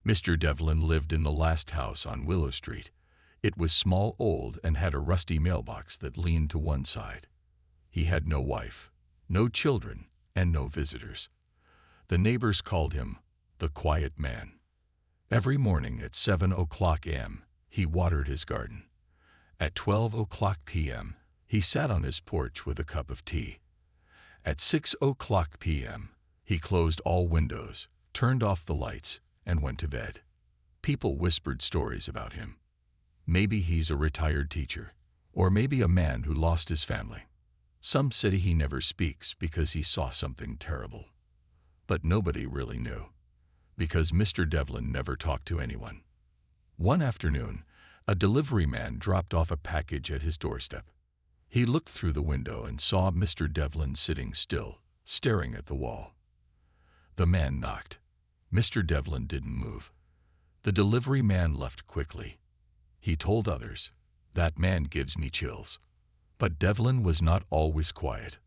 Mr. Devlin lived in the last house on Willow Street. It was small, old, and had a rusty mailbox that leaned to one side. He had no wife, no children, and no visitors. The neighbors called him the Quiet Man. Every morning at 7 o'clock a.m., he watered his garden. At 12 o'clock p.m., he sat on his porch with a cup of tea. At 6 o'clock p.m., he closed all windows, turned off the lights, and went to bed. People whispered stories about him. Maybe he's a retired teacher, or maybe a man who lost his family. Some said he never speaks because he saw something terrible. But nobody really knew, because Mr. Devlin never talked to anyone. One afternoon, a delivery man dropped off a package at his doorstep. He looked through the window and saw Mr. Devlin sitting still, staring at the wall. The man knocked. Mr. Devlin didn't move. The delivery man left quickly. He told others, "That man gives me chills." But Devlin was not always quiet.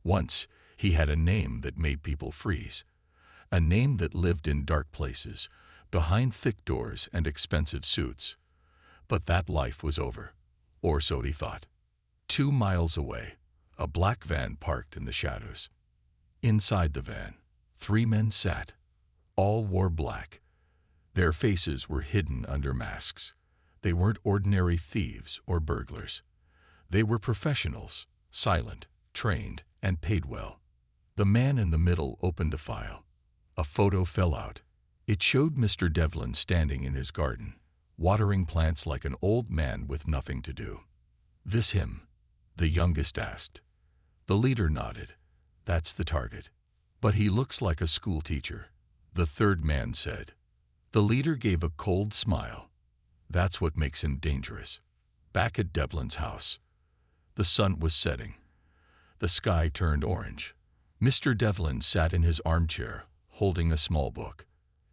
Once, he had a name that made people freeze. A name that lived in dark places, behind thick doors and expensive suits. But that life was over, or so he thought. 2 miles away, a black van parked in the shadows. Inside the van, 3 men sat. All wore black. Their faces were hidden under masks. They weren't ordinary thieves or burglars. They were professionals, silent, trained, and paid well. The man in the middle opened a file. A photo fell out. It showed Mr. Devlin standing in his garden, watering plants like an old man with nothing to do. "This him?" the youngest asked. The leader nodded. "That's the target. But he looks like a school teacher," the third man said. The leader gave a cold smile. "That's what makes him dangerous." Back at Devlin's house, the sun was setting. The sky turned orange. Mr. Devlin sat in his armchair, holding a small book.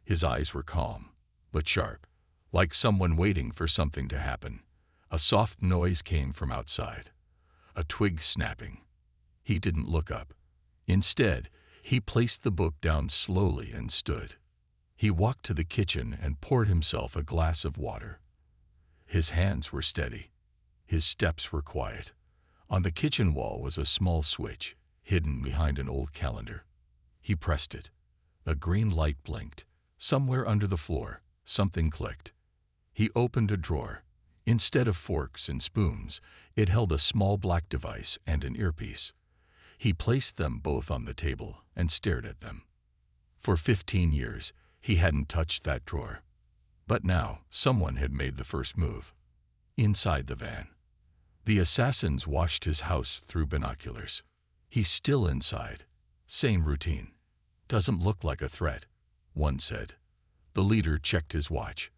His eyes were calm, but sharp, like someone waiting for something to happen. A soft noise came from outside, a twig snapping. He didn't look up. Instead, he placed the book down slowly and stood. He walked to the kitchen and poured himself a glass of water. His hands were steady. His steps were quiet. On the kitchen wall was a small switch, hidden behind an old calendar. He pressed it. A green light blinked. Somewhere under the floor, something clicked. He opened a drawer. Instead of forks and spoons, it held a small black device and an earpiece. He placed them both on the table and stared at them. For 15 years, he hadn't touched that drawer. But now, someone had made the first move. Inside the van, the assassins watched his house through binoculars. "He's still inside. Same routine. Doesn't look like a threat," one said. The leader checked his watch.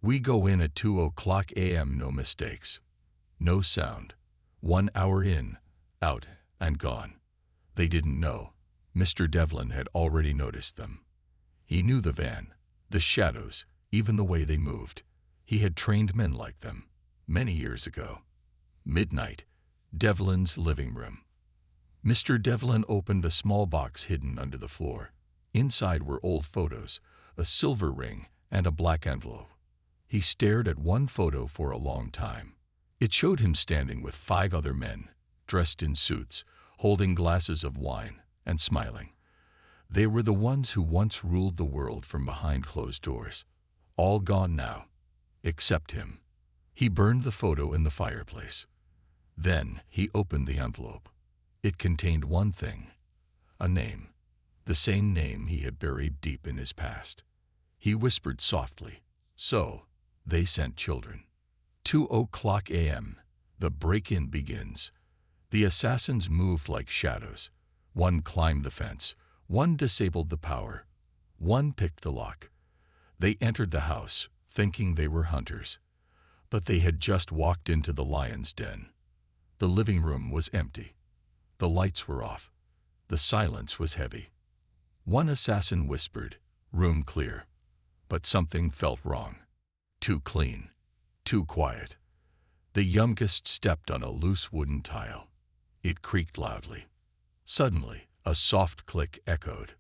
"We go in at 2 o'clock a.m., no mistakes." No sound. 1 hour in, out, and gone. They didn't know. Mr. Devlin had already noticed them. He knew the van, the shadows, even the way they moved. He had trained men like them, many years ago. Midnight, Devlin's living room. Mr. Devlin opened a small box hidden under the floor. Inside were old photos, a silver ring, and a black envelope. He stared at one photo for a long time. It showed him standing with 5 other men, dressed in suits, holding glasses of wine, and smiling. They were the ones who once ruled the world from behind closed doors. All gone now, except him. He burned the photo in the fireplace. Then he opened the envelope. It contained one thing, a name, the same name he had buried deep in his past. He whispered softly, "So, they sent children." 2 o'clock a.m., the break-in begins. The assassins moved like shadows. One climbed the fence, one disabled the power, one picked the lock. They entered the house, thinking they were hunters. But they had just walked into the lion's den. The living room was empty. The lights were off. The silence was heavy. One assassin whispered, "Room clear." But something felt wrong. Too clean. Too quiet. The youngest stepped on a loose wooden tile. It creaked loudly. Suddenly, a soft click echoed.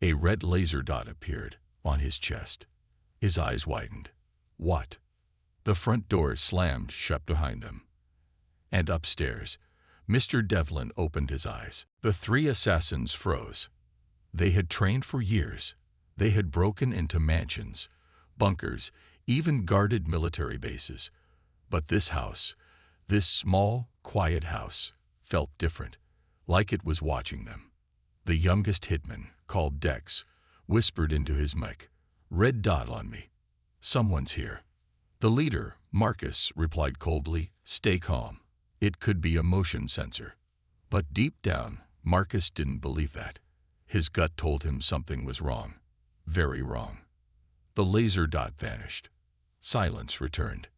A red laser dot appeared on his chest. His eyes widened. What? The front door slammed shut behind them. And upstairs, Mr. Devlin opened his eyes. The three assassins froze. They had trained for years. They had broken into mansions, bunkers, even guarded military bases. But this house, this small, quiet house, felt different, like it was watching them. The youngest hitman, called Dex, whispered into his mic, "Red dot on me. Someone's here." The leader, Marcus, replied coldly, "Stay calm. It could be a motion sensor." But deep down, Marcus didn't believe that. His gut told him something was wrong. Very wrong. The laser dot vanished. Silence returned.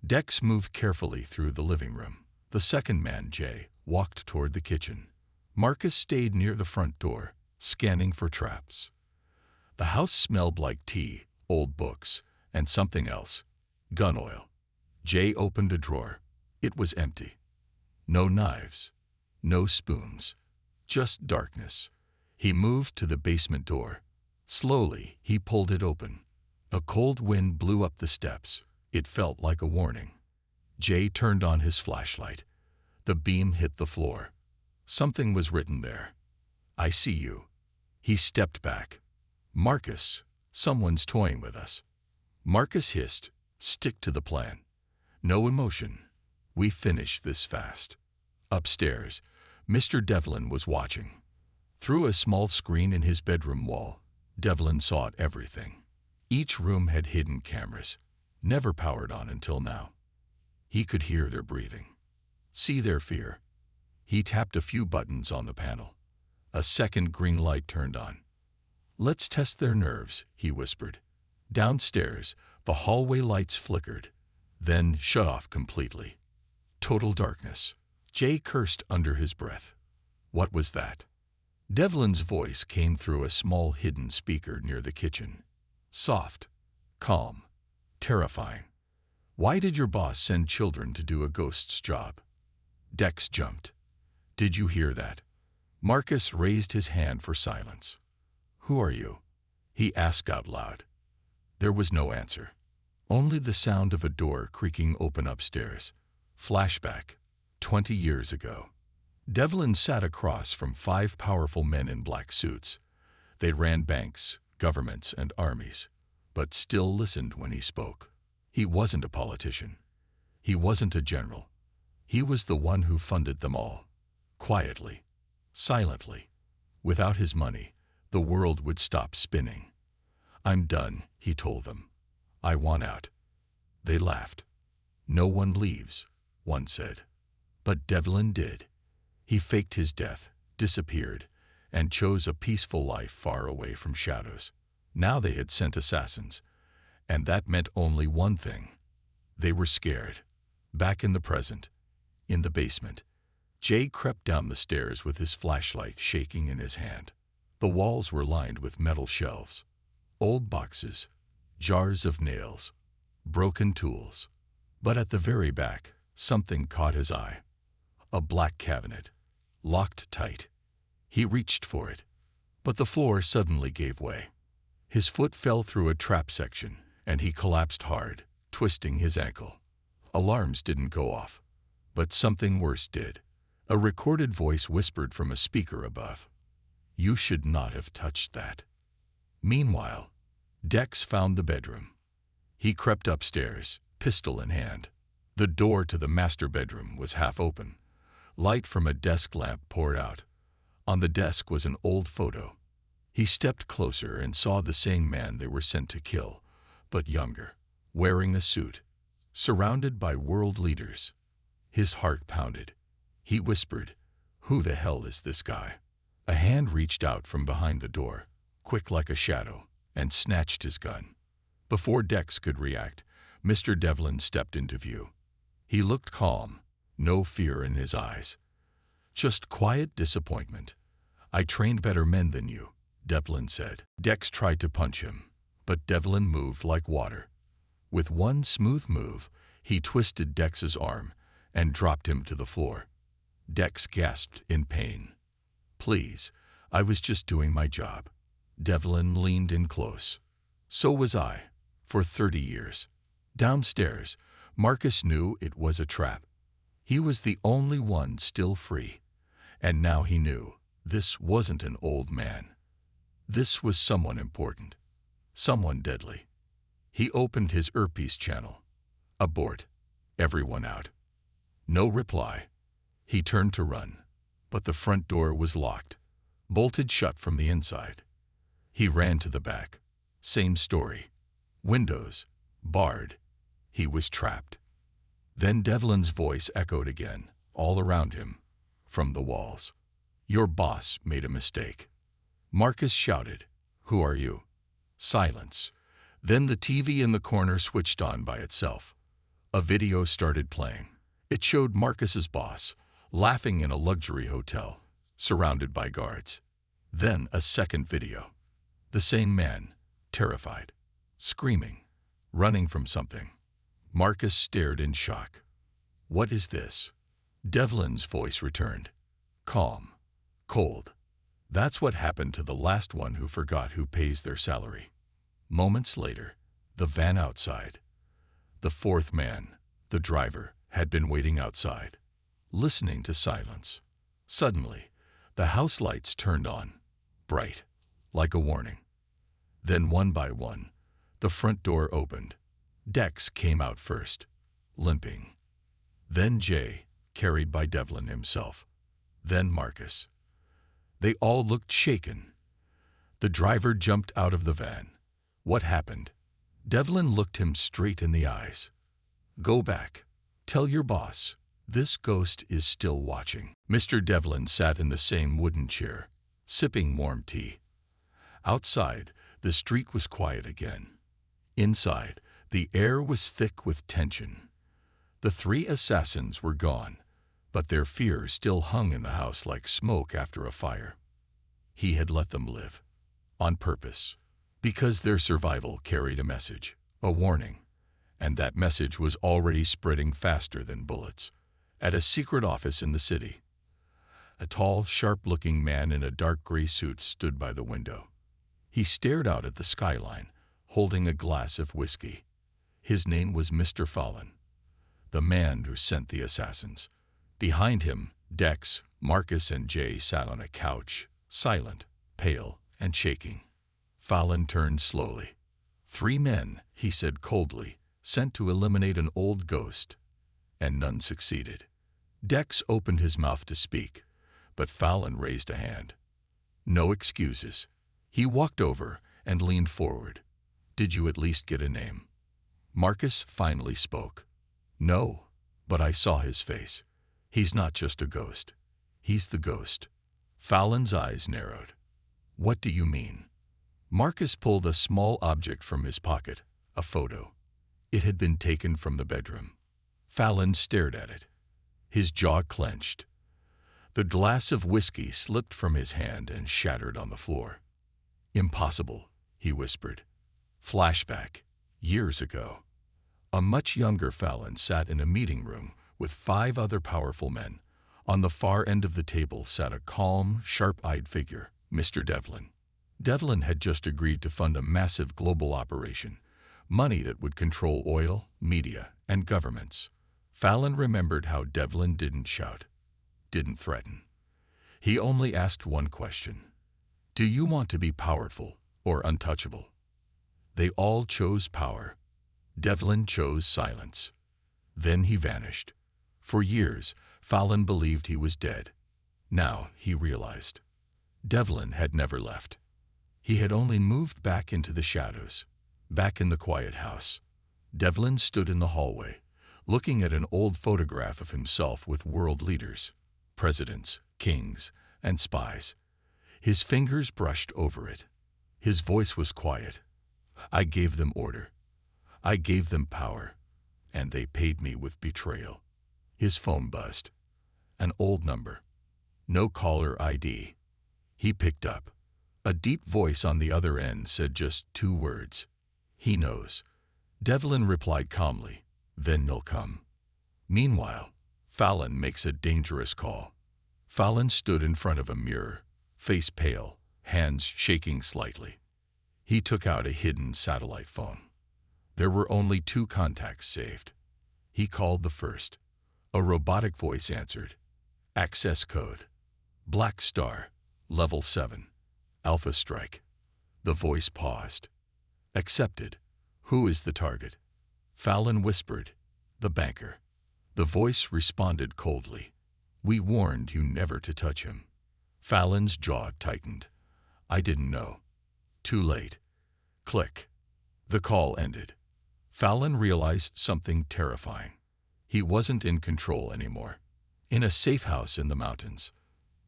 Dex moved carefully through the living room. The second man, Jay, walked toward the kitchen. Marcus stayed near the front door, scanning for traps. The house smelled like tea, old books, and something else. Gun oil. Jay opened a drawer. It was empty. No knives. No spoons. Just darkness. He moved to the basement door. Slowly, he pulled it open. A cold wind blew up the steps. It felt like a warning. Jay turned on his flashlight. The beam hit the floor. Something was written there. "I see you." He stepped back. "Marcus, someone's toying with us." Marcus hissed, "Stick to the plan. No emotion. We finish this fast." Upstairs, Mr. Devlin was watching. Through a small screen in his bedroom wall, Devlin saw everything. Each room had hidden cameras, never powered on until now. He could hear their breathing, see their fear. He tapped a few buttons on the panel. A second green light turned on. "Let's test their nerves," he whispered. Downstairs, the hallway lights flickered, then shut off completely. Total darkness. Jay cursed under his breath. What was that? Devlin's voice came through a small hidden speaker near the kitchen. Soft, calm, terrifying. "Why did your boss send children to do a ghost's job?" Dex jumped. "Did you hear that?" Marcus raised his hand for silence. "Who are you?" he asked out loud. There was no answer. Only the sound of a door creaking open upstairs. Flashback. 20 years ago. Devlin sat across from 5 powerful men in black suits. They ran banks, governments, and armies, but still listened when he spoke. He wasn't a politician. He wasn't a general. He was the one who funded them all. Quietly, silently. Without his money, the world would stop spinning. "I'm done," he told them. "I want out." They laughed. "No one leaves," one said. But Devlin did. He faked his death, disappeared, and chose a peaceful life far away from shadows. Now they had sent assassins, and that meant only one thing. They were scared. Back in the present, in the basement, Jay crept down the stairs with his flashlight shaking in his hand. The walls were lined with metal shelves, old boxes, jars of nails, broken tools. But at the very back, something caught his eye. A black cabinet, locked tight. He reached for it, but the floor suddenly gave way. His foot fell through a trap section, and he collapsed hard, twisting his ankle. Alarms didn't go off, but something worse did. A recorded voice whispered from a speaker above, "You should not have touched that." Meanwhile, Dex found the bedroom. He crept upstairs, pistol in hand. The door to the master bedroom was half open. Light from a desk lamp poured out. On the desk was an old photo. He stepped closer and saw the same man they were sent to kill, but younger, wearing a suit, surrounded by world leaders. His heart pounded. He whispered, "Who the hell is this guy?" A hand reached out from behind the door, quick like a shadow, and snatched his gun. Before Dex could react, Mr. Devlin stepped into view. He looked calm, no fear in his eyes. Just quiet disappointment. "I trained better men than you," Devlin said. Dex tried to punch him, but Devlin moved like water. With one smooth move, he twisted Dex's arm and dropped him to the floor. Dex gasped in pain. "Please, I was just doing my job." Devlin leaned in close. "So was I. for 30 years. Downstairs, Marcus knew it was a trap. He was the only one still free. And now he knew this wasn't an old man. This was someone important, someone deadly. He opened his earpiece channel. Abort. Everyone out. No reply. He turned to run, but the front door was locked, bolted shut from the inside. He ran to the back. Same story. Windows, barred. He was trapped. Then Devlin's voice echoed again, all around him, from the walls. Your boss made a mistake. Marcus shouted, Who are you? Silence. Then the TV in the corner switched on by itself. A video started playing. It showed Marcus's boss, laughing in a luxury hotel, surrounded by guards. Then a second video. The same man, terrified, screaming, running from something. Marcus stared in shock. What is this? Devlin's voice returned. Calm. Cold. That's what happened to the last one who forgot who pays their salary. Moments later, the van outside. The fourth man, the driver, had been waiting outside, listening to silence. Suddenly, the house lights turned on, bright, like a warning. Then one by one, the front door opened. Dex came out first, limping. Then Jay, carried by Devlin himself. Then Marcus. They all looked shaken. The driver jumped out of the van. What happened? Devlin looked him straight in the eyes. Go back. Tell your boss. This ghost is still watching. Mr. Devlin sat in the same wooden chair, sipping warm tea. Outside, the street was quiet again. Inside, the air was thick with tension. The three assassins were gone, but their fear still hung in the house like smoke after a fire. He had let them live, on purpose, because their survival carried a message, a warning, and that message was already spreading faster than bullets. At a secret office in the city, a tall, sharp-looking man in a dark gray suit stood by the window. He stared out at the skyline, holding a glass of whiskey. His name was Mr. Fallon, the man who sent the assassins. Behind him, Dex, Marcus, and Jay sat on a couch, silent, pale, and shaking. Fallon turned slowly. 3 men, he said coldly, sent to eliminate an old ghost, and none succeeded. Dex opened his mouth to speak, but Fallon raised a hand. No excuses. He walked over and leaned forward. Did you at least get a name? Marcus finally spoke. No, but I saw his face. He's not just a ghost. He's the ghost. Fallon's eyes narrowed. What do you mean? Marcus pulled a small object from his pocket, a photo. It had been taken from the bedroom. Fallon stared at it. His jaw clenched. The glass of whiskey slipped from his hand and shattered on the floor. Impossible, he whispered. Flashback. Years ago. A much younger Fallon sat in a meeting room with 5 other powerful men. On the far end of the table sat a calm, sharp-eyed figure, Mr. Devlin. Devlin had just agreed to fund a massive global operation, money that would control oil, media, and governments. Fallon remembered how Devlin didn't shout, didn't threaten. He only asked one question. Do you want to be powerful or untouchable? They all chose power. Devlin chose silence. Then he vanished. For years, Fallon believed he was dead. Now he realized. Devlin had never left. He had only moved back into the shadows, back in the quiet house. Devlin stood in the hallway, looking at an old photograph of himself with world leaders, presidents, kings, and spies. His fingers brushed over it. His voice was quiet. I gave them order. I gave them power, and they paid me with betrayal. His phone buzzed. An old number. No caller ID. He picked up. A deep voice on the other end said just 2 words. He knows. Devlin replied calmly. Then they'll come. Meanwhile, Fallon makes a dangerous call. Fallon stood in front of a mirror, face pale, hands shaking slightly. He took out a hidden satellite phone. There were only 2 contacts saved. He called the first. A robotic voice answered. Access code. Black Star, Level 7. Alpha Strike. The voice paused. Accepted. Who is the target? Fallon whispered. The banker. The voice responded coldly. We warned you never to touch him. Fallon's jaw tightened. I didn't know. Too late. Click. The call ended. Fallon realized something terrifying. He wasn't in control anymore. In a safe house in the mountains,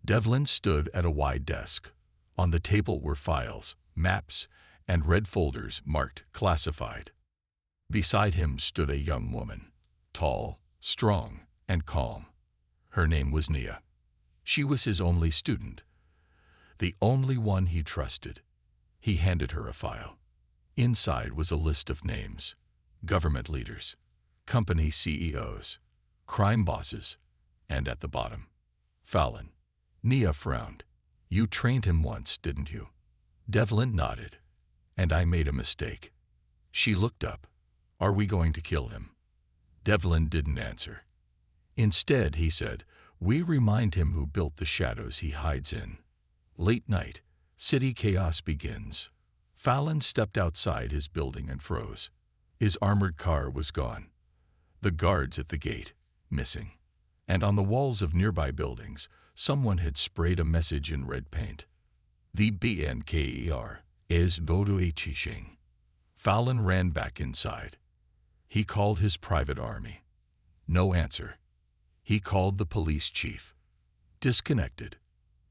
Devlin stood at a wide desk. On the table were files, maps, and red folders marked classified. Beside him stood a young woman, tall, strong, and calm. Her name was Nia. She was his only student, the only one he trusted. He handed her a file. Inside was a list of names: government leaders, company CEOs, crime bosses, and at the bottom, Fallon. Nia frowned. You trained him once, didn't you? Devlin nodded. And I made a mistake. She looked up. Are we going to kill him? Devlin didn't answer. Instead, he said, we remind him who built the shadows he hides in. Late night, city chaos begins. Fallon stepped outside his building and froze. His armored car was gone. The guards at the gate, missing. And on the walls of nearby buildings, someone had sprayed a message in red paint. The BNKER is Bodo-Chishing. Fallon ran back inside. He called his private army. No answer. He called the police chief. Disconnected.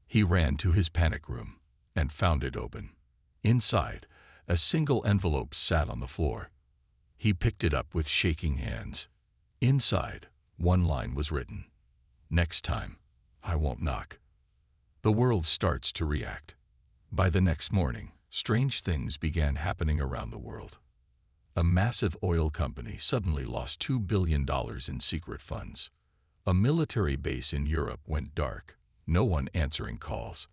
He ran to his panic room and found it open. Inside, a single envelope sat on the floor. He picked it up with shaking hands. Inside, one line was written. Next time, I won't knock. The world starts to react. By the next morning, strange things began happening around the world. A massive oil company suddenly lost $2 billion in secret funds. A military base in Europe went dark, no one answering calls.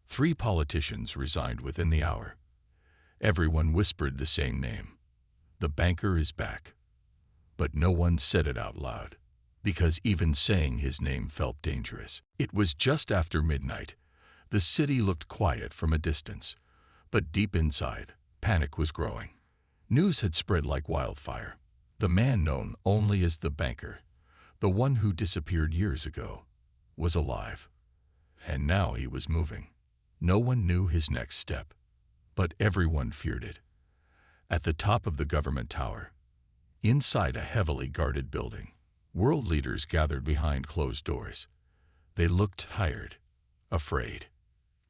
3 politicians resigned within the hour. Everyone whispered the same name. The banker is back. But no one said it out loud, because even saying his name felt dangerous. It was just after midnight. The city looked quiet from a distance, but deep inside, panic was growing. News had spread like wildfire. The man known only as the banker, the one who disappeared years ago, was alive. And now he was moving. No one knew his next step, but everyone feared it. At the top of the government tower, inside a heavily guarded building, world leaders gathered behind closed doors. They looked tired, afraid,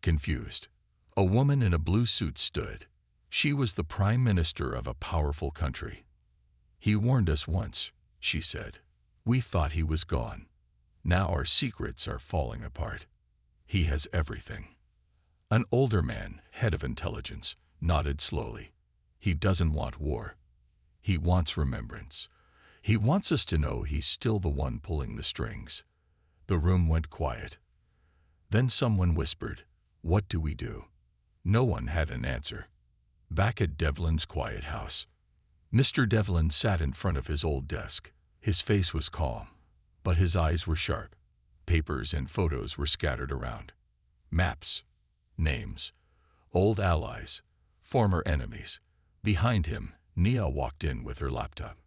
confused. A woman in a blue suit stood. She was the prime minister of a powerful country. He warned us once, she said. We thought he was gone. Now our secrets are falling apart. He has everything. An older man, head of intelligence, nodded slowly. He doesn't want war. He wants remembrance. He wants us to know he's still the one pulling the strings. The room went quiet. Then someone whispered, "What do we do?" No one had an answer. Back at Devlin's quiet house, Mr. Devlin sat in front of his old desk. His face was calm, but his eyes were sharp. Papers and photos were scattered around. Maps, names, old allies, former enemies. Behind him, Nia walked in with her laptop.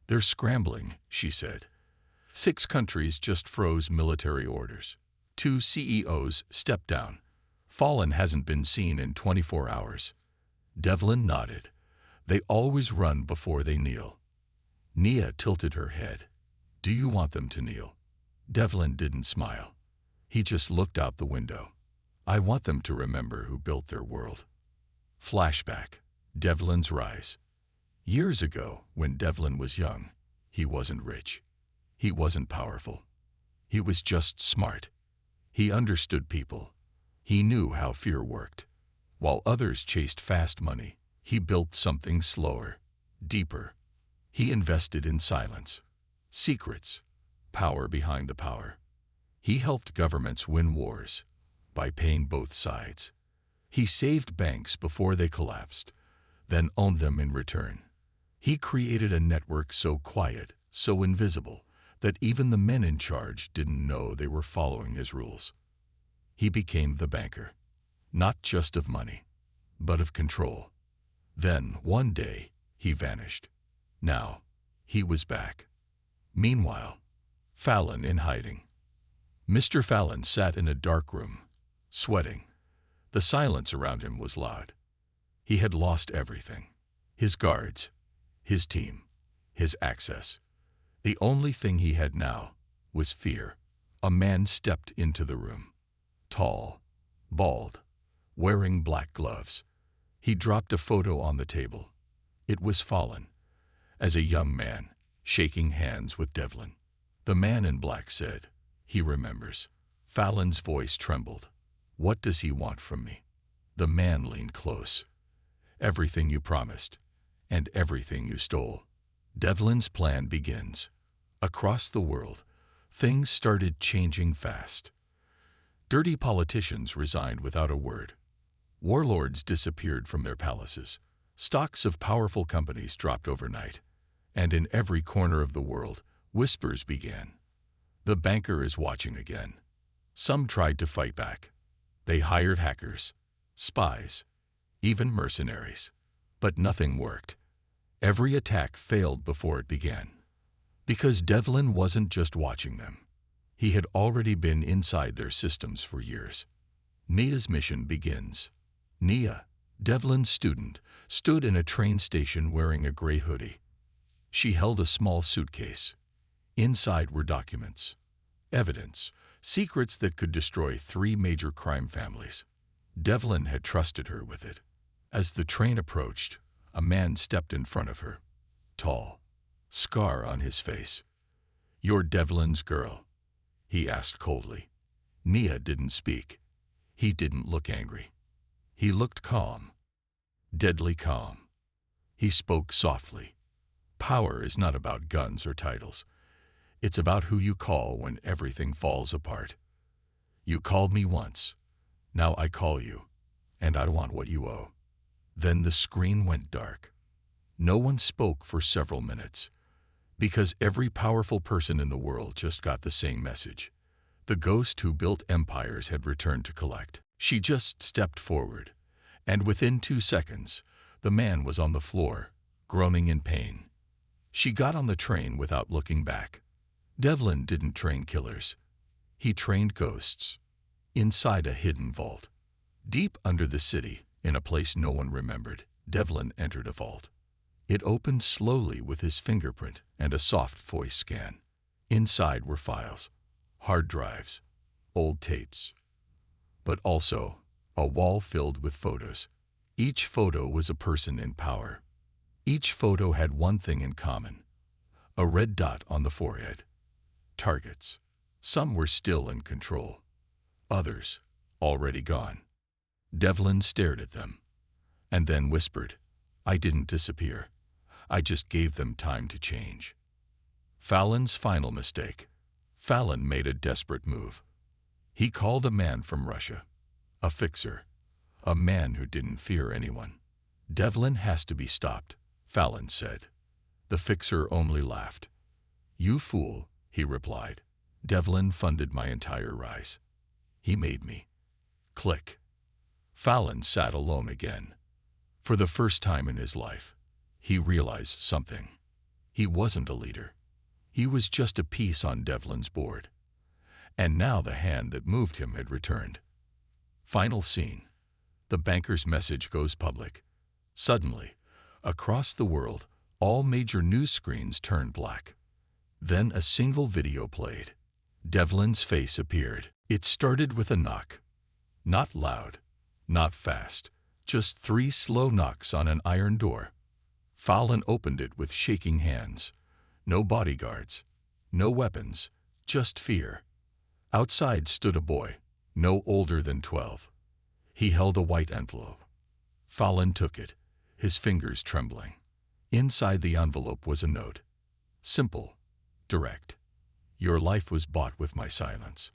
"They're scrambling," she said. 6 countries just froze military orders. 2 CEOs stepped down. Fallon hasn't been seen in 24 hours. Devlin nodded. They always run before they kneel. Nia tilted her head. "Do you want them to kneel?" Devlin didn't smile. He just looked out the window. "I want them to remember who built their world." Flashback. Devlin's rise. Years ago, when Devlin was young, he wasn't rich. He wasn't powerful. He was just smart. He understood people. He knew how fear worked. While others chased fast money, he built something slower, deeper. He invested in silence, secrets, power behind the power. He helped governments win wars by paying both sides. He saved banks before they collapsed, then owned them in return. He created a network so quiet, so invisible, that even the men in charge didn't know they were following his rules. He became the banker, not just of money, but of control. Then, one day, he vanished. Now, he was back. Meanwhile, Fallon in hiding. Mr. Fallon sat in a dark room, sweating. The silence around him was loud. He had lost everything. His guards, his team, his access. The only thing he had now was fear. A man stepped into the room. Tall, bald, wearing black gloves. He dropped a photo on the table. It was Fallon, as a young man, shaking hands with Devlin. The man in black said, "He remembers." Fallon's voice trembled. "What does he want from me?" The man leaned close. "Everything you promised, and everything you stole." Devlin's plan begins. Across the world, things started changing fast. Dirty politicians resigned without a word. Warlords disappeared from their palaces. Stocks of powerful companies dropped overnight. And in every corner of the world, whispers began. The banker is watching again. Some tried to fight back. They hired hackers, spies, even mercenaries. But nothing worked. Every attack failed before it began. Because Devlin wasn't just watching them. He had already been inside their systems for years. Nia's mission begins. Nia, Devlin's student, stood in a train station wearing a gray hoodie. She held a small suitcase. Inside were documents, evidence, secrets that could destroy 3 major crime families. Devlin had trusted her with it. As the train approached, a man stepped in front of her. Tall, scar on his face. "You're Devlin's girl?" he asked coldly. Nia didn't speak. He didn't look angry. He looked calm, deadly calm. He spoke softly. "Power is not about guns or titles. It's about who you call when everything falls apart. You called me once. Now I call you, and I want what you owe." Then the screen went dark. No one spoke for several minutes, because every powerful person in the world just got the same message. The ghost who built empires had returned to collect. She just stepped forward, and within 2 seconds, the man was on the floor, groaning in pain. She got on the train without looking back. Devlin didn't train killers. He trained ghosts. Inside a hidden vault. Deep under the city, in a place no one remembered, Devlin entered a vault. It opened slowly with his fingerprint and a soft voice scan. Inside were files, hard drives, old tapes, but also a wall filled with photos. Each photo was a person in power. Each photo had one thing in common: a red dot on the forehead. Targets. Some were still in control. Others, already gone. Devlin stared at them, and then whispered, "I didn't disappear. I just gave them time to change." Fallon's final mistake. Fallon made a desperate move. He called a man from Russia, a fixer, a man who didn't fear anyone. "Devlin has to be stopped," Fallon said. The fixer only laughed. "You fool," he replied. "Devlin funded my entire rise. He made me." Click. Fallon sat alone again. For the first time in his life, he realized something. He wasn't a leader. He was just a piece on Devlin's board. And now the hand that moved him had returned. Final scene. The banker's message goes public. Suddenly, across the world, all major news screens turned black. Then a single video played. Devlin's face appeared. It started with a knock. Not loud, not fast, just 3 slow knocks on an iron door. Fallon opened it with shaking hands. No bodyguards, no weapons, just fear. Outside stood a boy, no older than 12. He held a white envelope. Fallon took it, his fingers trembling. Inside the envelope was a note. Simple, direct. "Your life was bought with my silence.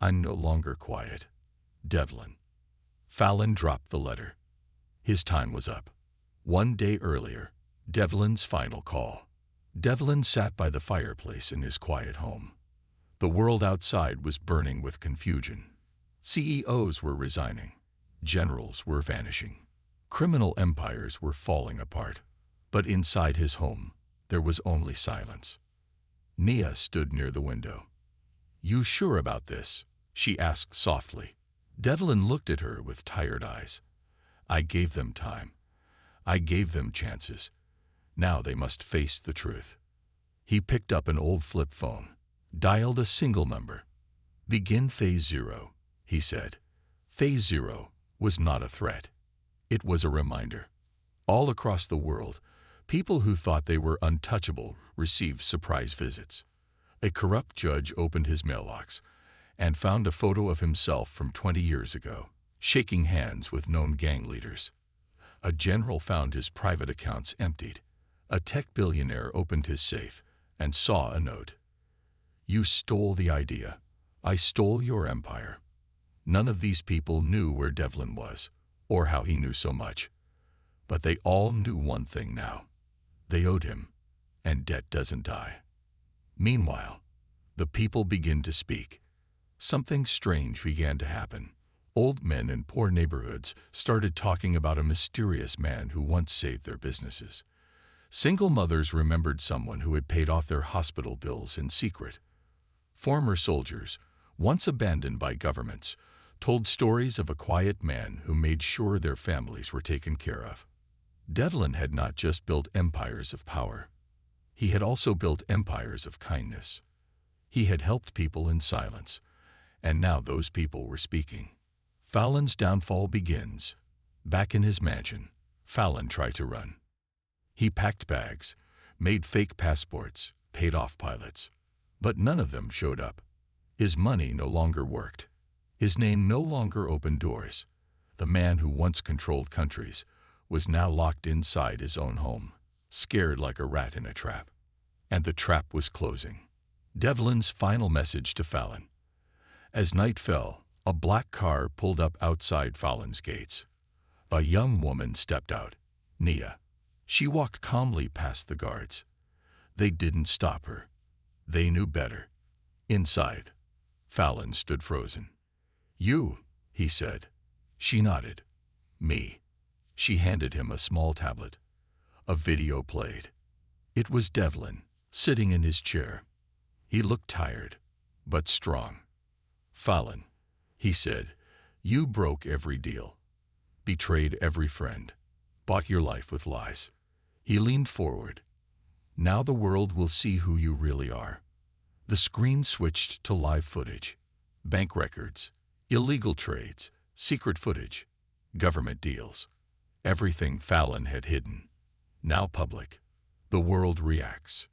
I'm no longer quiet. Devlin." Fallon dropped the letter. His time was up. 1 day earlier, Devlin's final call. Devlin sat by the fireplace in his quiet home. The world outside was burning with confusion. CEOs were resigning. Generals were vanishing. Criminal empires were falling apart. But inside his home, there was only silence. Nia stood near the window. "You sure about this?" she asked softly. Devlin looked at her with tired eyes. "I gave them time. I gave them chances. Now they must face the truth." He picked up an old flip phone, dialed a single number. "Begin phase 0, he said. Phase 0 was not a threat. It was a reminder. All across the world, people who thought they were untouchable received surprise visits. A corrupt judge opened his mailbox and found a photo of himself from 20 years ago, shaking hands with known gang leaders. A general found his private accounts emptied. A tech billionaire opened his safe and saw a note. "You stole the idea. I stole your empire." None of these people knew where Devlin was, or how he knew so much. But they all knew one thing now. They owed him, and debt doesn't die. Meanwhile, the people begin to speak. Something strange began to happen. Old men in poor neighborhoods started talking about a mysterious man who once saved their businesses. Single mothers remembered someone who had paid off their hospital bills in secret. Former soldiers, once abandoned by governments, told stories of a quiet man who made sure their families were taken care of. Devlin had not just built empires of power. He had also built empires of kindness. He had helped people in silence, and now those people were speaking. Fallon's downfall begins. Back in his mansion, Fallon tried to run. He packed bags, made fake passports, paid off pilots. But none of them showed up. His money no longer worked. His name no longer opened doors. The man who once controlled countries was now locked inside his own home, scared like a rat in a trap. And the trap was closing. Devlin's final message to Fallon. As night fell, a black car pulled up outside Fallon's gates. A young woman stepped out, Nia. She walked calmly past the guards. They didn't stop her. They knew better. Inside, Fallon stood frozen. "You," he said. She nodded. "Me." She handed him a small tablet. A video played. It was Devlin, sitting in his chair. He looked tired, but strong. "Fallon," he said, "you broke every deal, betrayed every friend, bought your life with lies." He leaned forward. "Now the world will see who you really are." The screen switched to live footage. Bank records, illegal trades, secret footage, government deals. Everything Fallon had hidden. Now public. The world reacts.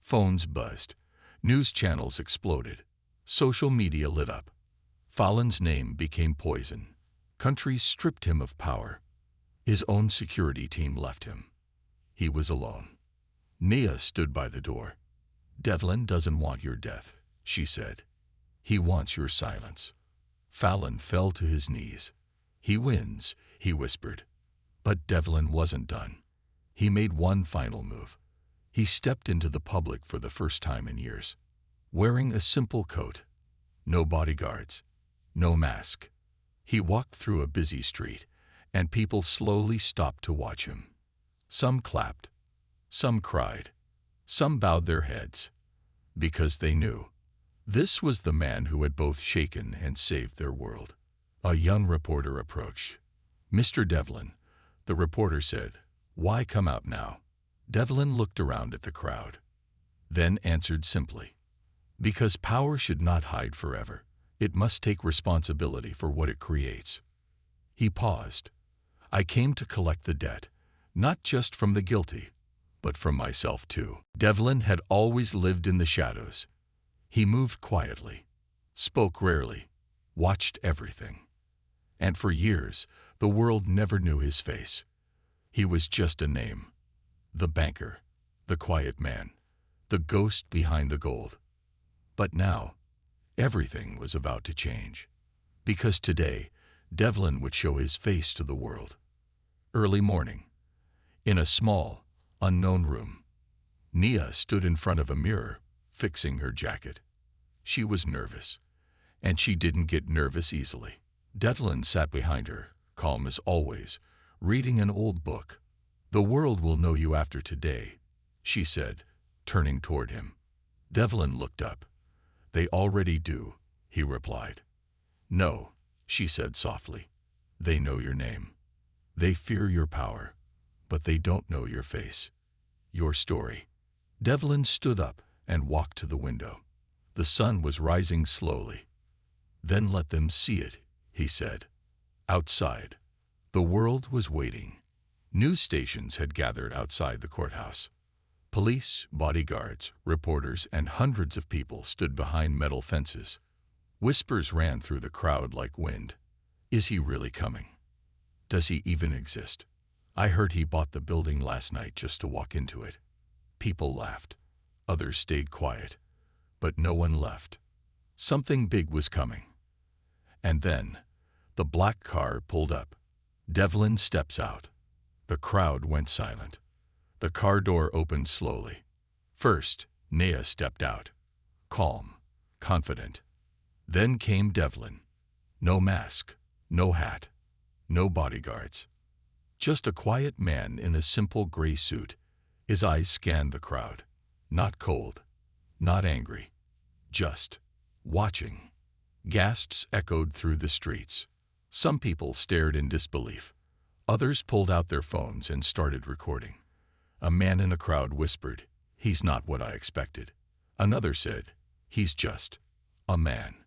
Phones buzzed. News channels exploded. Social media lit up. Fallon's name became poison. Countries stripped him of power. His own security team left him. He was alone. Nia stood by the door. "Devlin doesn't want your death," she said. "He wants your silence." Fallon fell to his knees. "He wins," he whispered. But Devlin wasn't done. He made one final move. He stepped into the public for the first time in years. Wearing a simple coat. No bodyguards. No mask. He walked through a busy street, and people slowly stopped to watch him. Some clapped. Some cried. Some bowed their heads. Because they knew. This was the man who had both shaken and saved their world. A young reporter approached. "Mr. Devlin," the reporter said, "why come out now?" Devlin looked around at the crowd, then answered simply, "Because power should not hide forever. It must take responsibility for what it creates." He paused. "I came to collect the debt, not just from the guilty, but from myself too." Devlin had always lived in the shadows. He moved quietly, spoke rarely, watched everything. And for years, the world never knew his face. He was just a name. The banker, the quiet man, the ghost behind the gold. But now, everything was about to change. Because today, Devlin would show his face to the world. Early morning. In a small, Unknown room. Nia stood in front of a mirror, fixing her jacket. She was nervous, and she didn't get nervous easily. Devlin sat behind her, calm as always, reading an old book. "The world will know you after today," she said, turning toward him. Devlin looked up. "They already do," he replied. "No," she said softly. "They know your name. They fear your power, but they don't know your face, your story." Devlin stood up and walked to the window. The sun was rising slowly. "Then let them see it," he said. Outside, the world was waiting. News stations had gathered outside the courthouse. Police, bodyguards, reporters, and hundreds of people stood behind metal fences. Whispers ran through the crowd like wind. "Is he really coming? Does he even exist? I heard he bought the building last night just to walk into it." People laughed. Others stayed quiet, but no one left. Something big was coming. And then, the black car pulled up. Devlin steps out. The crowd went silent. The car door opened slowly. First, Nia stepped out, calm, confident. Then came Devlin. No mask, no hat, no bodyguards. Just a quiet man in a simple gray suit. His eyes scanned the crowd. Not cold, not angry, just watching. Gasps echoed through the streets. Some people stared in disbelief. Others pulled out their phones and started recording. A man in the crowd whispered, "He's not what I expected." Another said, "He's just a man."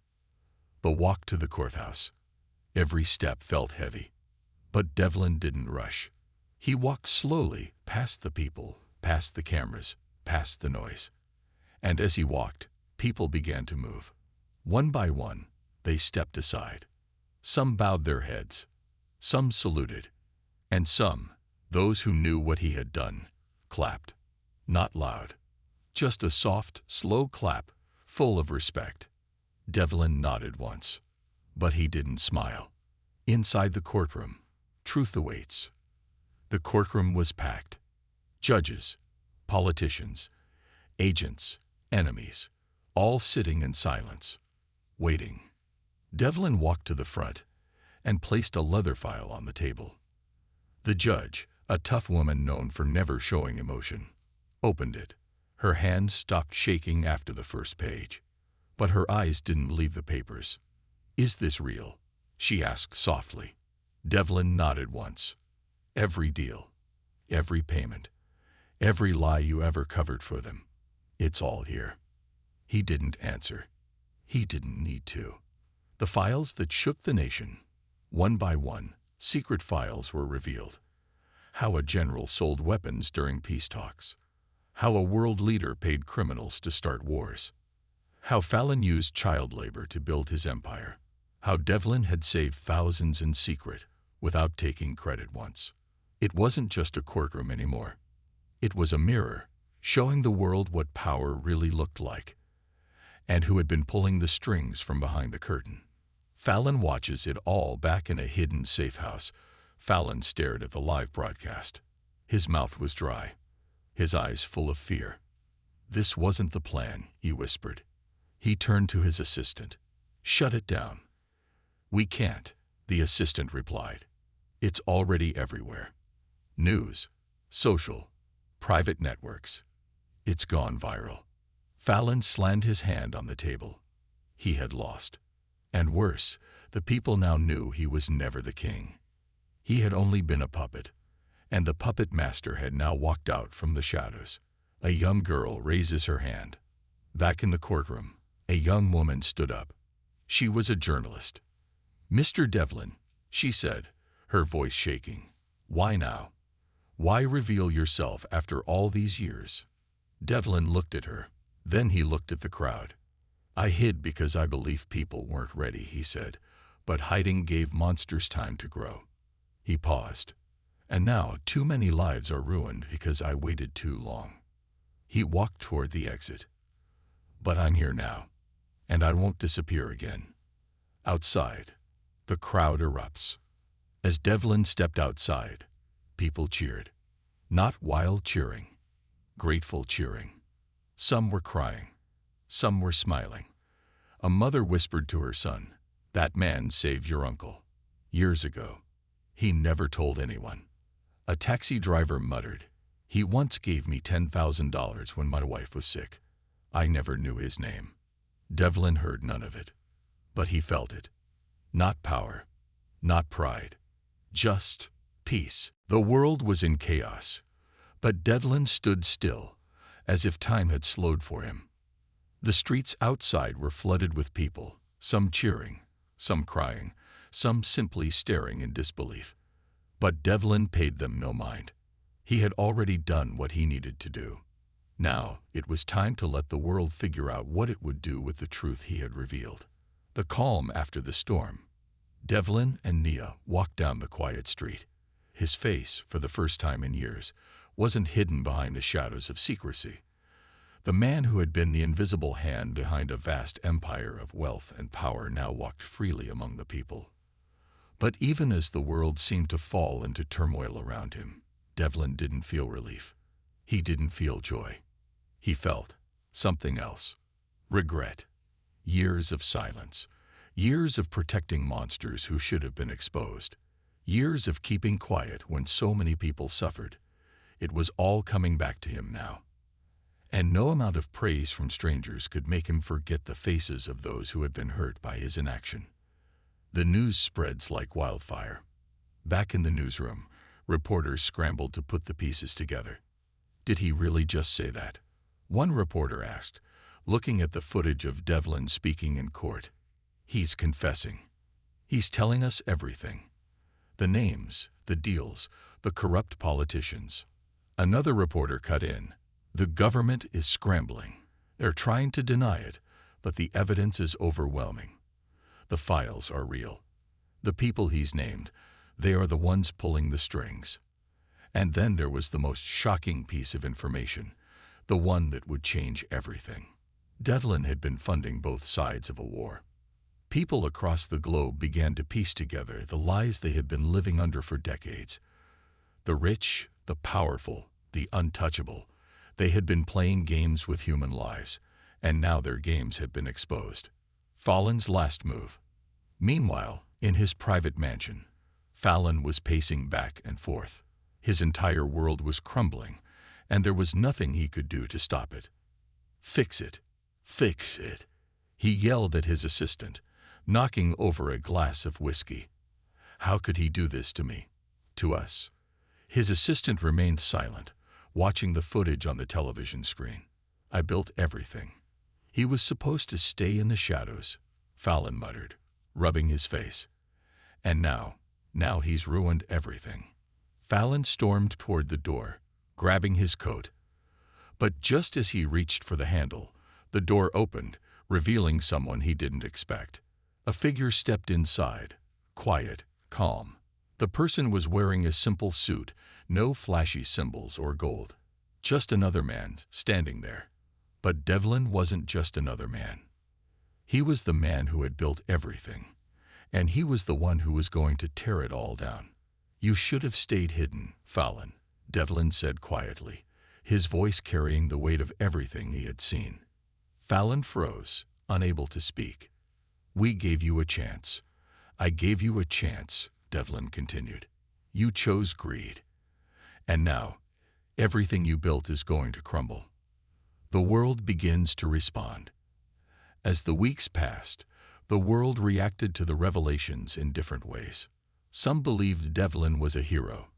The walk to the courthouse. Every step felt heavy. But Devlin didn't rush. He walked slowly past the people, past the cameras, past the noise. And as he walked, people began to move. One by one, they stepped aside. Some bowed their heads. Some saluted. And some, those who knew what he had done, clapped. Not loud. Just a soft, slow clap, full of respect. Devlin nodded once. But he didn't smile. Inside the courtroom, truth awaits. The courtroom was packed. Judges, politicians, agents, enemies, all sitting in silence, waiting. Devlin walked to the front and placed a leather file on the table. The judge, a tough woman known for never showing emotion, opened it. Her hands stopped shaking after the first page. But her eyes didn't leave the papers. "Is this real?" she asked softly. Devlin nodded once. "Every deal, every payment, every lie you ever covered for them, it's all here." He didn't answer. He didn't need to. The files that shook the nation, one by one, secret files were revealed. How a general sold weapons during peace talks. How a world leader paid criminals to start wars. How Fallon used child labor to build his empire. How Devlin had saved thousands in secret without taking credit once. It wasn't just a courtroom anymore. It was a mirror, showing the world what power really looked like, and who had been pulling the strings from behind the curtain. Fallon watches it all back in a hidden safe house. Fallon stared at the live broadcast. His mouth was dry, his eyes full of fear. "This wasn't the plan," he whispered. He turned to his assistant. "Shut it down." "We can't," the assistant replied. "It's already everywhere. News, social, private networks. It's gone viral." Fallon slammed his hand on the table. He had lost. And worse, the people now knew he was never the king. He had only been a puppet, and the puppet master had now walked out from the shadows. A young girl raises her hand. Back in the courtroom, a young woman stood up. She was a journalist. "Mr. Devlin," she said, her voice shaking. "Why now? Why reveal yourself after all these years?" Devlin looked at her. Then he looked at the crowd. "I hid because I believed people weren't ready," he said, "but hiding gave monsters time to grow." He paused. "And now too many lives are ruined because I waited too long." He walked toward the exit. "But I'm here now, and I won't disappear again." Outside, the crowd erupts. As Devlin stepped outside, people cheered. Not wild cheering, grateful cheering. Some were crying, some were smiling. A mother whispered to her son, "That man saved your uncle. Years ago. He never told anyone." A taxi driver muttered, "He once gave me $10,000 when my wife was sick. I never knew his name." Devlin heard none of it, but he felt it. Not power, not pride, just peace. The world was in chaos, but Devlin stood still, as if time had slowed for him. The streets outside were flooded with people, some cheering, some crying, some simply staring in disbelief. But Devlin paid them no mind. He had already done what he needed to do. Now it was time to let the world figure out what it would do with the truth he had revealed. The calm after the storm. Devlin and Nia walked down the quiet street. His face, for the first time in years, wasn't hidden behind the shadows of secrecy. The man who had been the invisible hand behind a vast empire of wealth and power now walked freely among the people. But even as the world seemed to fall into turmoil around him, Devlin didn't feel relief. He didn't feel joy. He felt something else. Regret. Years of silence. Years of protecting monsters who should have been exposed. Years of keeping quiet when so many people suffered. It was all coming back to him now. And no amount of praise from strangers could make him forget the faces of those who had been hurt by his inaction. The news spreads like wildfire. Back in the newsroom, reporters scrambled to put the pieces together. Did he really just say that? One reporter asked, looking at the footage of Devlin speaking in court. He's confessing. He's telling us everything. The names, the deals, the corrupt politicians. Another reporter cut in. The government is scrambling. They're trying to deny it, but the evidence is overwhelming. The files are real. The people he's named, they are the ones pulling the strings. And then there was the most shocking piece of information, the one that would change everything. Devlin had been funding both sides of a war. People across the globe began to piece together the lies they had been living under for decades. The rich, the powerful, the untouchable, they had been playing games with human lives, and now their games had been exposed. Fallon's last move. Meanwhile, in his private mansion, Fallon was pacing back and forth. His entire world was crumbling, and there was nothing he could do to stop it. "Fix it! Fix it!" he yelled at his assistant, knocking over a glass of whiskey. How could he do this to me? To us? His assistant remained silent, watching the footage on the television screen. "I built everything." "He was supposed to stay in the shadows," Fallon muttered, rubbing his face. "And now he's ruined everything." Fallon stormed toward the door, grabbing his coat. But just as he reached for the handle, the door opened, revealing someone he didn't expect. A figure stepped inside, quiet, calm. The person was wearing a simple suit, no flashy symbols or gold. Just another man standing there. But Devlin wasn't just another man. He was the man who had built everything, and he was the one who was going to tear it all down. "You should have stayed hidden, Fallon," Devlin said quietly, his voice carrying the weight of everything he had seen. Fallon froze, unable to speak. "We gave you a chance. I gave you a chance," Devlin continued. "You chose greed. And now, everything you built is going to crumble." The world begins to respond. As the weeks passed, the world reacted to the revelations in different ways. Some believed Devlin was a hero.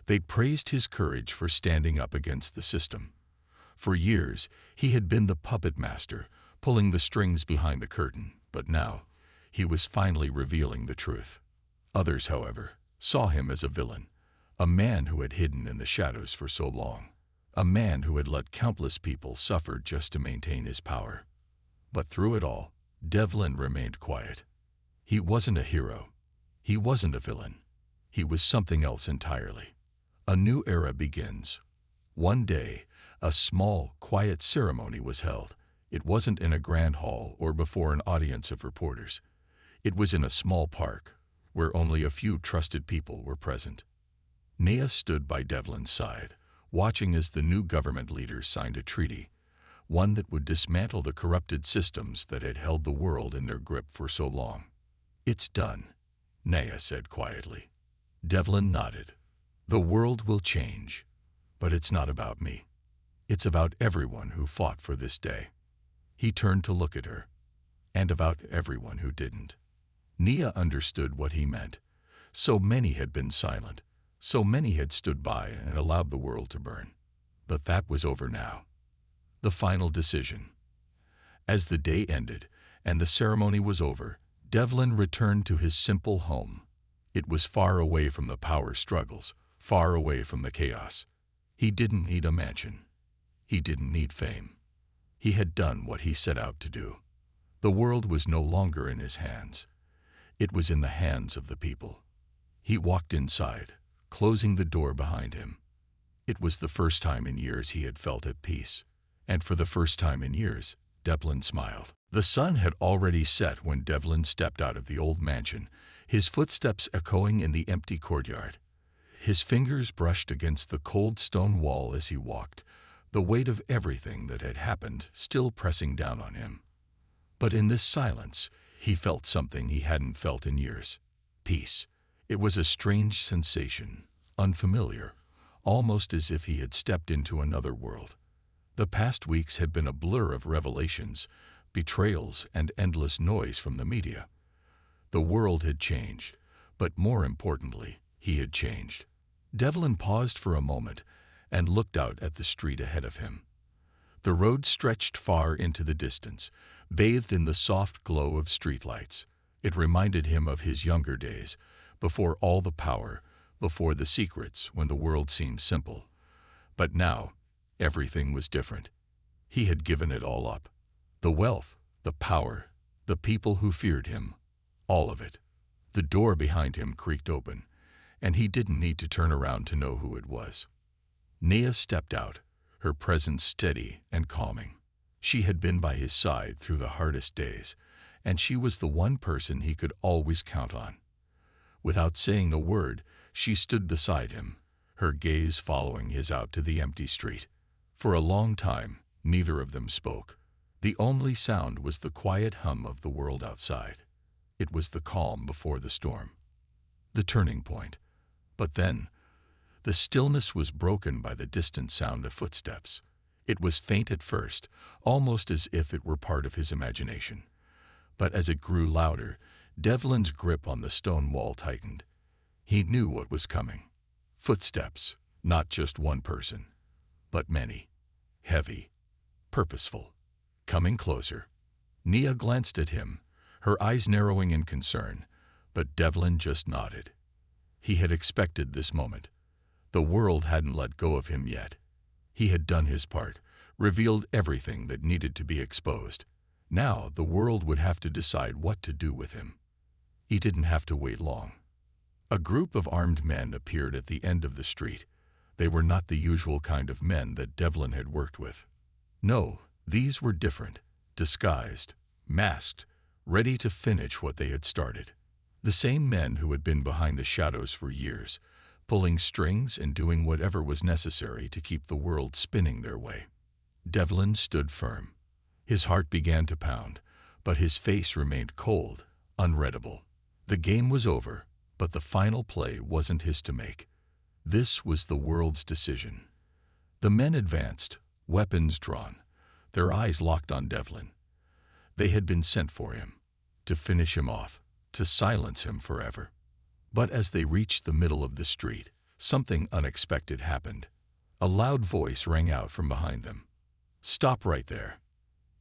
They praised his courage for standing up against the system. For years, he had been the puppet master, pulling the strings behind the curtain, but now, he was finally revealing the truth. Others, however, saw him as a villain, a man who had hidden in the shadows for so long, a man who had let countless people suffer just to maintain his power. But through it all, Devlin remained quiet. He wasn't a hero. He wasn't a villain. He was something else entirely. A new era begins. One day, a small, quiet ceremony was held. It wasn't in a grand hall or before an audience of reporters. It was in a small park, where only a few trusted people were present. Nia stood by Devlin's side, watching as the new government leaders signed a treaty, one that would dismantle the corrupted systems that had held the world in their grip for so long. "It's done," Naya said quietly. Devlin nodded. "The world will change, but it's not about me. It's about everyone who fought for this day." He turned to look at her, and about everyone who didn't. Nia understood what he meant. So many had been silent, so many had stood by and allowed the world to burn. But that was over now. The final decision. As the day ended and the ceremony was over, Devlin returned to his simple home. It was far away from the power struggles, far away from the chaos. He didn't need a mansion. He didn't need fame. He had done what he set out to do. The world was no longer in his hands. It was in the hands of the people. He walked inside, closing the door behind him. It was the first time in years he had felt at peace. And for the first time in years, Devlin smiled. The sun had already set when Devlin stepped out of the old mansion, his footsteps echoing in the empty courtyard. His fingers brushed against the cold stone wall as he walked, the weight of everything that had happened still pressing down on him. But in this silence, he felt something he hadn't felt in years. Peace. It was a strange sensation, unfamiliar, almost as if he had stepped into another world. The past weeks had been a blur of revelations, betrayals, and endless noise from the media. The world had changed, but more importantly, he had changed. Devlin paused for a moment and looked out at the street ahead of him. The road stretched far into the distance, bathed in the soft glow of streetlights. It reminded him of his younger days, before all the power, before the secrets, when the world seemed simple. But now, everything was different. He had given it all up. The wealth, the power, the people who feared him, all of it. The door behind him creaked open, and he didn't need to turn around to know who it was. Nia stepped out, her presence steady and calming. She had been by his side through the hardest days, and she was the one person he could always count on. Without saying a word, she stood beside him, her gaze following his out to the empty street. For a long time, neither of them spoke. The only sound was the quiet hum of the world outside. It was the calm before the storm. The turning point. But then, the stillness was broken by the distant sound of footsteps. It was faint at first, almost as if it were part of his imagination. But as it grew louder, Devlin's grip on the stone wall tightened. He knew what was coming. Footsteps, not just one person, but many. Heavy, purposeful, coming closer. Nia glanced at him, her eyes narrowing in concern, but Devlin just nodded. He had expected this moment. The world hadn't let go of him yet. He had done his part, revealed everything that needed to be exposed. Now the world would have to decide what to do with him. He didn't have to wait long. A group of armed men appeared at the end of the street. They were not the usual kind of men that Devlin had worked with. No, these were different, disguised, masked, ready to finish what they had started. The same men who had been behind the shadows for years, pulling strings and doing whatever was necessary to keep the world spinning their way. Devlin stood firm. His heart began to pound, but his face remained cold, unreadable. The game was over, but the final play wasn't his to make. This was the world's decision. The men advanced, weapons drawn, their eyes locked on Devlin. They had been sent for him, to finish him off, to silence him forever. But as they reached the middle of the street, something unexpected happened. A loud voice rang out from behind them. "Stop right there."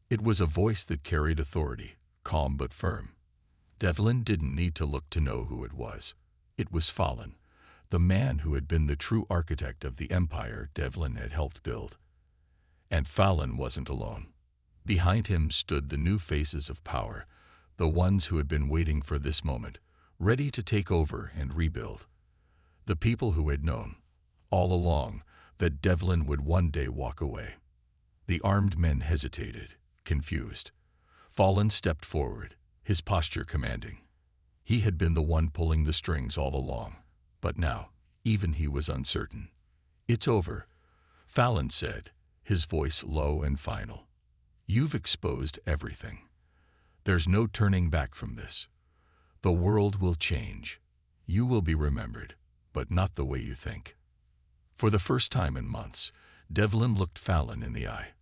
It was a voice that carried authority, calm but firm. Devlin didn't need to look to know who it was. It was Fallen, the man who had been the true architect of the empire Devlin had helped build. And Fallen wasn't alone. Behind him stood the new faces of power, the ones who had been waiting for this moment, ready to take over and rebuild. The people who had known, all along, that Devlin would one day walk away. The armed men hesitated, confused. Fallen stepped forward, his posture commanding. He had been the one pulling the strings all along, but now, even he was uncertain. "It's over," Fallon said, his voice low and final. You've exposed everything. There's no turning back from this. The world will change. You will be remembered, but not the way you think. For the first time in months, Devlin looked Fallon in the eye.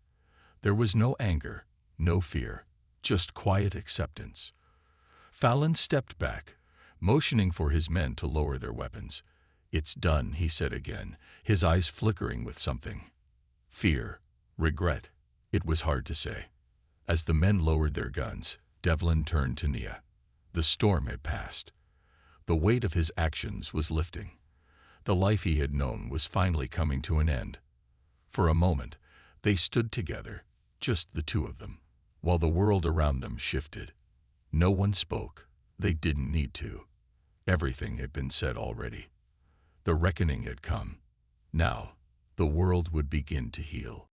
There was no anger, no fear, just quiet acceptance. Fallon stepped back, motioning for his men to lower their weapons. It's done, he said again, his eyes flickering with something. Fear, regret, it was hard to say. As the men lowered their guns, Devlin turned to Nia. The storm had passed. The weight of his actions was lifting. The life he had known was finally coming to an end. For a moment, they stood together, just the two of them, while the world around them shifted. No one spoke. They didn't need to. Everything had been said already. The reckoning had come. Now, the world would begin to heal.